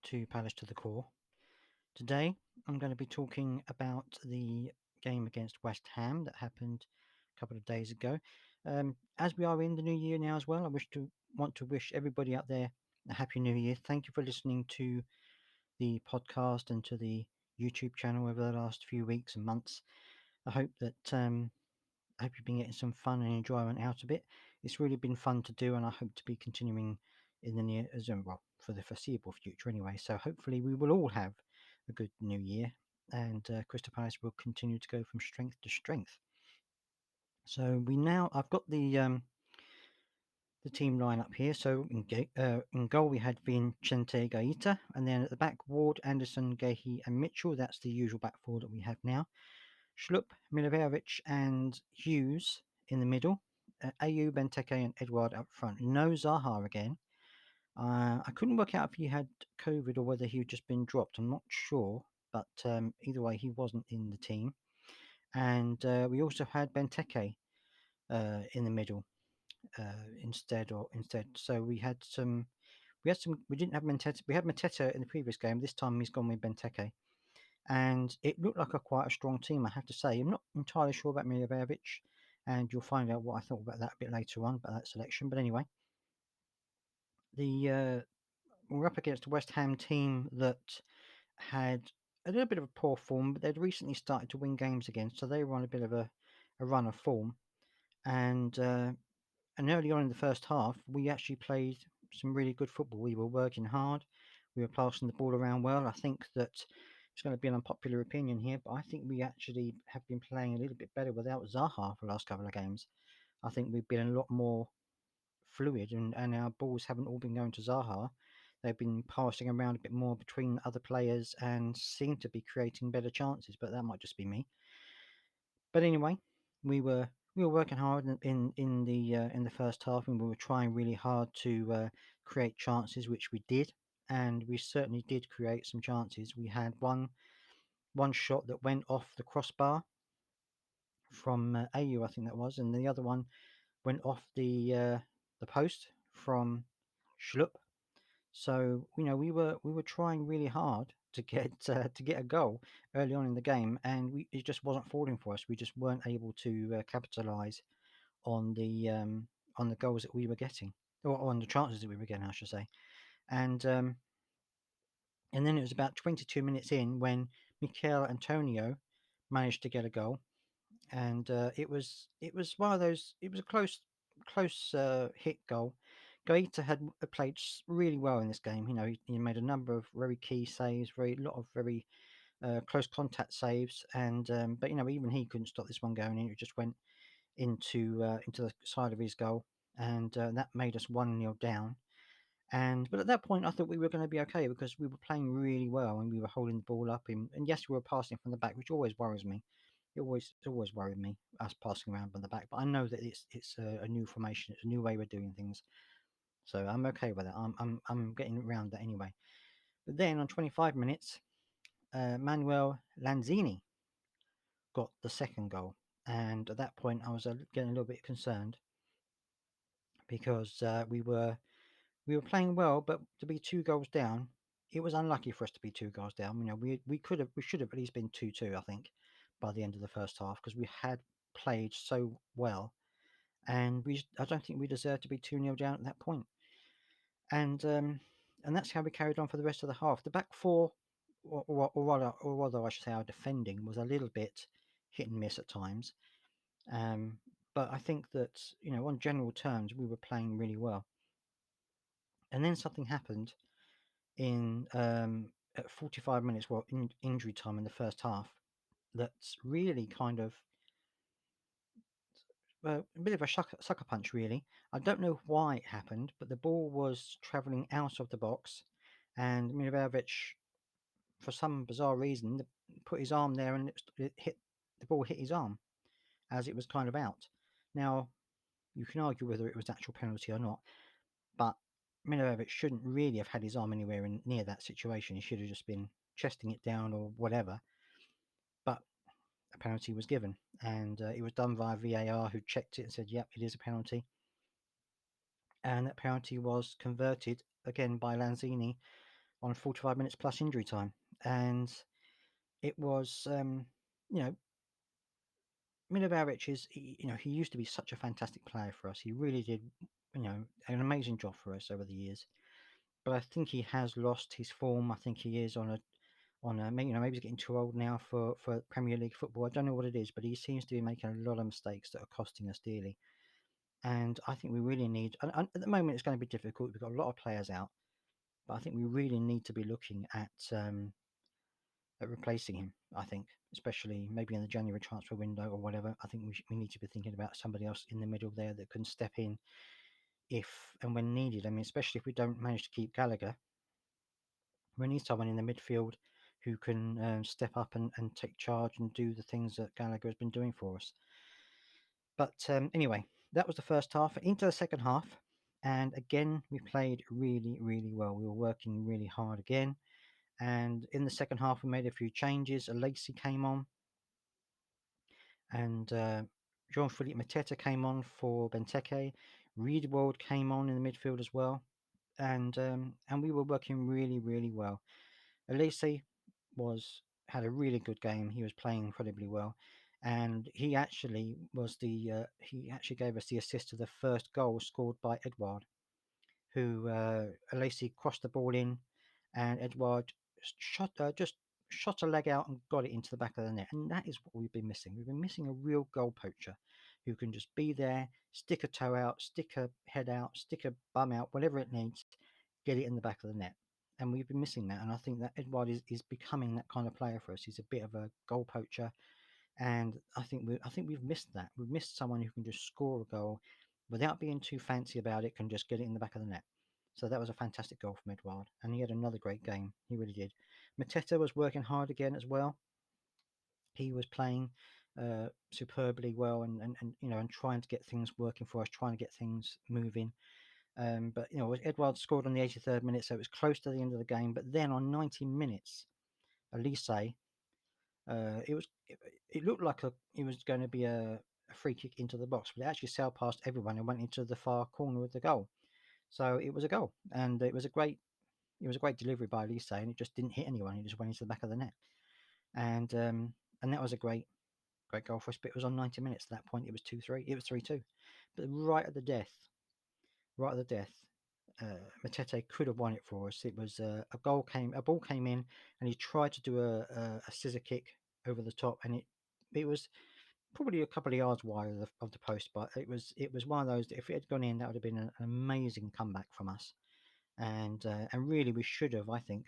to Palace to the Core. Today, I'm going to be talking about the game against West Ham that happened a couple of days ago. As we are in the new year now as well, I want to wish everybody out there a happy new year. Thank you for listening to the podcast and to the YouTube channel over the last few weeks and months. I hope you've been getting some fun and enjoyment out of it. It's really been fun to do, and I hope to be continuing in the near for the foreseeable future anyway. So hopefully we will all have a good new year, and Crystal Palace will continue to go from strength to strength. So I've got the team line up here. So in goal we had Vicente Gaita, and then at the back Ward, Anderson, Gehi, and Mitchell. That's the usual back four that we have now. Schlupp, Milivojevic, and Hughes in the middle. Ayew, Benteke, and Edouard up front. No Zaha again. I couldn't work out if he had COVID or whether he had just been dropped. I'm not sure, but either way, he wasn't in the team. And we also had Benteke in the middle instead. So we had some. We didn't have Mateta. We had Mateta in the previous game. This time he's gone with Benteke. And it looked like quite a strong team, I have to say. I'm not entirely sure about Milivojevic, and you'll find out what I thought about that a bit later on, about that selection. But anyway, we're up against a West Ham team that had a little bit of a poor form, but they'd recently started to win games again, so they were on a bit of a run of form. And early on in the first half, we actually played some really good football. We were working hard. We were passing the ball around well. I think that it's going to be an unpopular opinion here, but I think we actually have been playing a little bit better without Zaha for the last couple of games. I think we've been a lot more fluid, and our balls haven't all been going to Zaha. They've been passing around a bit more between other players and seem to be creating better chances, but that might just be me. But anyway, we were working hard in the first half, and we were trying really hard to create chances, which we did, and we certainly did create some chances. We had one shot that went off the crossbar from Ayew, I think that was, and the other one went off the post from Schlupp. So we were trying really hard to get a goal early on in the game, and it just wasn't falling for us. We just weren't able to capitalize on the goals that we were getting, or on the chances that we were getting, I should say. And then it was about 22 minutes in when Michail Antonio managed to get a goal, and it was one of those. It was a close hit goal. Gaeta had played really well in this game. He made a number of very key saves, a lot of very close contact saves, and but even he couldn't stop this one going in. It just went into the side of his goal, and that made us 1-0 down. But at that point, I thought we were going to be okay because we were playing really well and we were holding the ball up. And yes, we were passing from the back, which always worries me. It always worried me, us passing around from the back. But I know that it's a new formation, it's a new way we're doing things, so I'm okay with it. I'm getting around that anyway. But then on 25 minutes, Manuel Lanzini got the second goal, and at that point, I was getting a little bit concerned because we were playing well, but to be 2 goals down, it was unlucky for us to be 2 goals down. We should have at least been 2-2, I think, by the end of the first half because we had played so well, and I don't think we deserved to be 2-0 down at that point. And that's how we carried on for the rest of the half. The back four, or rather, I should say, our defending was a little bit hit and miss at times. But I think that on general terms, we were playing really well. And then something happened at 45 minutes, in injury time in the first half, that's really kind of a bit of a sucker punch, really. I don't know why it happened, but the ball was travelling out of the box, and Milivojevic, for some bizarre reason, put his arm there, and the ball hit his arm as it was kind of out. Now, you can argue whether it was actual penalty or not, but Milivojevic shouldn't really have had his arm anywhere near that situation. He should have just been chesting it down or whatever. But a penalty was given, and it was done via VAR, who checked it and said, "Yep, it is a penalty." And that penalty was converted again by Lanzini on 45 minutes plus injury time, and it was you know Milivojevic is he used to be such a fantastic player for us. He really did an amazing job for us over the years. But I think he has lost his form. I think he is on a maybe he's getting too old now for Premier League football. I don't know what it is, but he seems to be making a lot of mistakes that are costing us dearly. And I think we really need. And at the moment, it's going to be difficult. We've got a lot of players out, but I think we really need to be looking at replacing him. I think, especially maybe in the January transfer window or whatever. I think we need to be thinking about somebody else in the middle there that can step in if and when needed. I mean, especially if we don't manage to keep Gallagher, we need someone in the midfield who can step up and take charge and do the things that Gallagher has been doing for us. But anyway, that was the first half. Into the second half, and again we played really, really well. We were working really hard again. And in the second half, we made a few changes. Lacey came on, and Jean-Philippe Mateta came on for Benteke. Riedewald came on in the midfield as well, and we were working really, really well. Elise had a really good game. He was playing incredibly well, and he actually gave us the assist to the first goal scored by Edouard, who Elise crossed the ball in, and Edouard just shot a leg out and got it into the back of the net. And that is what we've been missing. We've been missing a real goal poacher who can just be there, stick a toe out, stick a head out, stick a bum out, whatever it needs, get it in the back of the net. And we've been missing that. And I think that Edouard is becoming that kind of player for us. He's a bit of a goal poacher, and I think we've missed that. We've missed someone who can just score a goal without being too fancy about it, can just get it in the back of the net. So that was a fantastic goal from Edouard, and he had another great game. He really did. Mateta was working hard again as well. He was playing superbly well, and trying to get things working for us, trying to get things moving. But Edouard scored on the 83rd minute, so it was close to the end of the game. But then on 90 minutes, Elise, it was it looked like it was going to be a free kick into the box, but it actually sailed past everyone and went into the far corner of the goal. So it was a goal, and it was a great delivery by Elise, and it just didn't hit anyone. It just went into the back of the net, and that was a great goal for us. But it was on 90 minutes. At that point, it was 2-3. It was 3-2. But right at the death, Matete could have won it for us. It was a ball came in, and he tried to do a scissor kick over the top, and it was probably a couple of yards wide of the post, but it was one of those that if it had gone in, that would have been an amazing comeback from us. And really, we should have. I think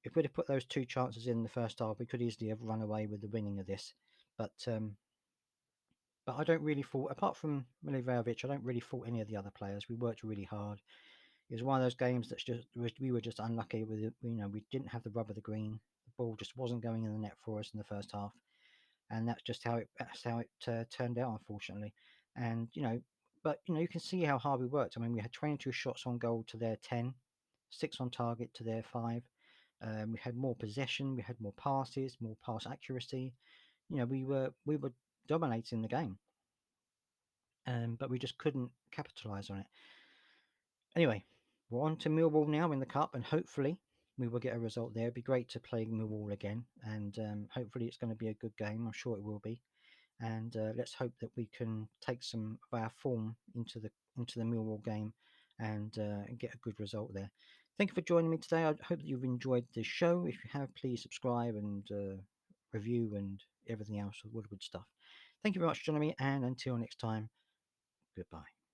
if we'd have put those two chances in the first half, we could easily have run away with the winning of this. But I don't really fault, apart from Milivojevic, I don't really fault any of the other players. We worked really hard. It was one of those games that's we were just unlucky with it. We didn't have the rub of the green. The ball just wasn't going in the net for us in the first half, and that's how it turned out, unfortunately. And but you can see how hard we worked. I mean, we had 22 shots on goal to their 10, 6 on target to their 5. We had more possession, we had more passes, more pass accuracy. We were dominating the game, but we just couldn't capitalize on it. Anyway, we're on to Millwall now in the cup, and hopefully we will get a result there. It'd be great to play Millwall again, and hopefully it's going to be a good game. I'm sure it will be, and let's hope that we can take some of our form into the Millwall game and get a good result there. Thank you for joining me today. I hope that you've enjoyed the show. If you have, please subscribe and review and everything else, all the good stuff. Thank you very much for joining me, and until next time, goodbye.